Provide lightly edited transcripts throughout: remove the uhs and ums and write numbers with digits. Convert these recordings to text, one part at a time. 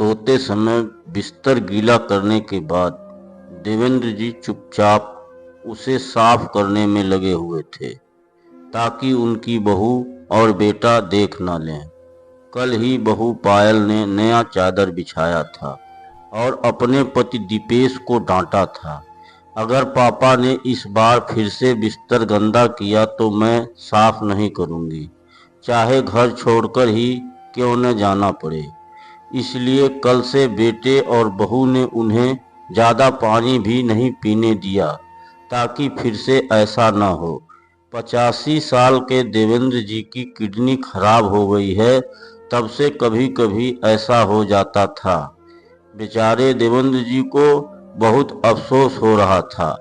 सोते समय बिस्तर गीला करने के बाद देवेंद्र जी चुपचाप उसे साफ करने में लगे हुए थे ताकि उनकी बहू और बेटा देख न लें। कल ही बहू पायल ने नया चादर बिछाया था और अपने पति दीपेश को डांटा था, अगर पापा ने इस बार फिर से बिस्तर गंदा किया तो मैं साफ नहीं करूंगी, चाहे घर छोड़कर ही क्यों न जाना पड़े। इसलिए कल से बेटे और बहू ने उन्हें ज़्यादा पानी भी नहीं पीने दिया ताकि फिर से ऐसा न हो। 85 साल के देवेंद्र जी की किडनी खराब हो गई है, तब से कभी कभी ऐसा हो जाता था। बेचारे देवेंद्र जी को बहुत अफसोस हो रहा था।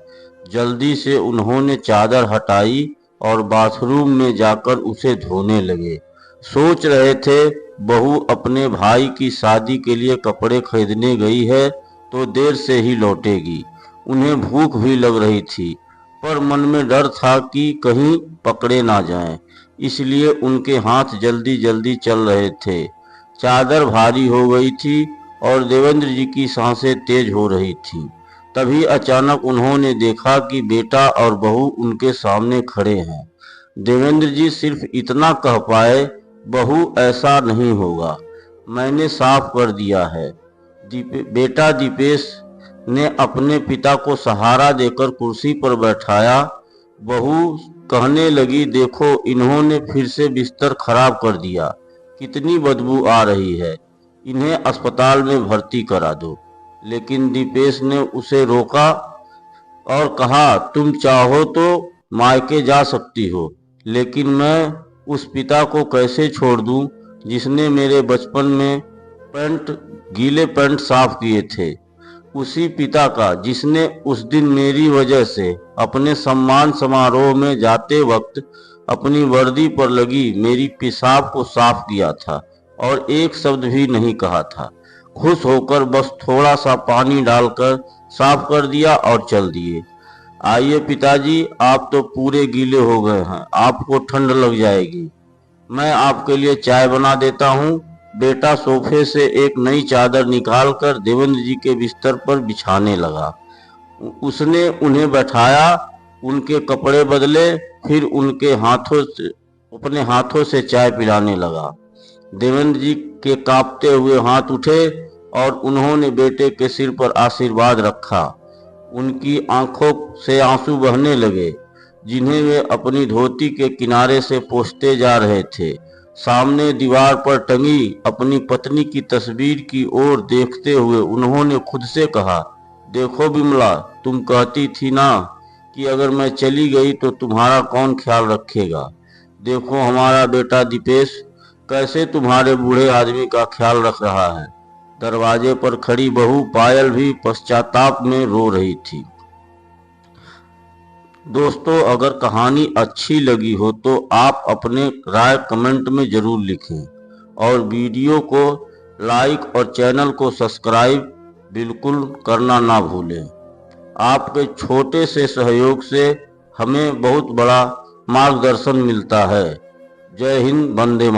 जल्दी से उन्होंने चादर हटाई और बाथरूम में जाकर उसे धोने लगे। सोच रहे थे बहू अपने भाई की शादी के लिए कपड़े खरीदने गई है तो देर से ही लौटेगी। उन्हें भूख भी लग रही थी, पर मन में डर था कि कहीं पकड़े ना जाएं, इसलिए उनके हाथ जल्दी जल्दी चल रहे थे। चादर भारी हो गई थी और देवेंद्र जी की सांसें तेज हो रही थीं। तभी अचानक उन्होंने देखा कि बेटा और बहू उनके सामने खड़े हैं। देवेंद्र जी सिर्फ इतना कह पाए, बहू ऐसा नहीं होगा, मैंने साफ कर दिया है। बेटा दीपेश ने अपने पिता को सहारा देकर कुर्सी पर बैठाया। बहू कहने लगी, देखो इन्होंने फिर से बिस्तर खराब कर दिया, कितनी बदबू आ रही है, इन्हें अस्पताल में भर्ती करा दो। लेकिन दीपेश ने उसे रोका और कहा, तुम चाहो तो मायके जा सकती हो, लेकिन मैं उस पिता को कैसे छोड़ दूं जिसने मेरे बचपन में गीले पैंट साफ किए थे, उसी पिता का जिसने उस दिन मेरी वजह से अपने सम्मान समारोह में जाते वक्त अपनी वर्दी पर लगी मेरी पेशाब को साफ किया था और एक शब्द भी नहीं कहा था। खुश होकर बस थोड़ा सा पानी डालकर साफ कर दिया और चल दिए। आइए पिताजी, आप तो पूरे गीले हो गए हैं, आपको ठंड लग जाएगी, मैं आपके लिए चाय बना देता हूँ। बेटा सोफे से एक नई चादर निकालकर देवेंद्र जी के बिस्तर पर बिछाने लगा। उसने उन्हें बैठाया, उनके कपड़े बदले, फिर अपने हाथों से चाय पिलाने लगा। देवेंद्र जी के कांपते हुए हाथ उठे और उन्होंने बेटे के सिर पर आशीर्वाद रखा। उनकी आंखों से आंसू बहने लगे, जिन्हें वे अपनी धोती के किनारे से पोंछते जा रहे थे। सामने दीवार पर टंगी अपनी पत्नी की तस्वीर की ओर देखते हुए उन्होंने खुद से कहा, देखो बिमला, तुम कहती थी ना कि अगर मैं चली गई तो तुम्हारा कौन ख्याल रखेगा। देखो हमारा बेटा दीपेश कैसे तुम्हारे बूढ़े आदमी का ख्याल रख रहा है। दरवाजे पर खड़ी बहू पायल भी पश्चाताप में रो रही थी। दोस्तों, अगर कहानी अच्छी लगी हो तो आप अपने राय कमेंट में जरूर लिखें और वीडियो को लाइक और चैनल को सब्सक्राइब बिल्कुल करना ना भूलें। आपके छोटे से सहयोग से हमें बहुत बड़ा मार्गदर्शन मिलता है। जय हिंद, वंदे मातरम।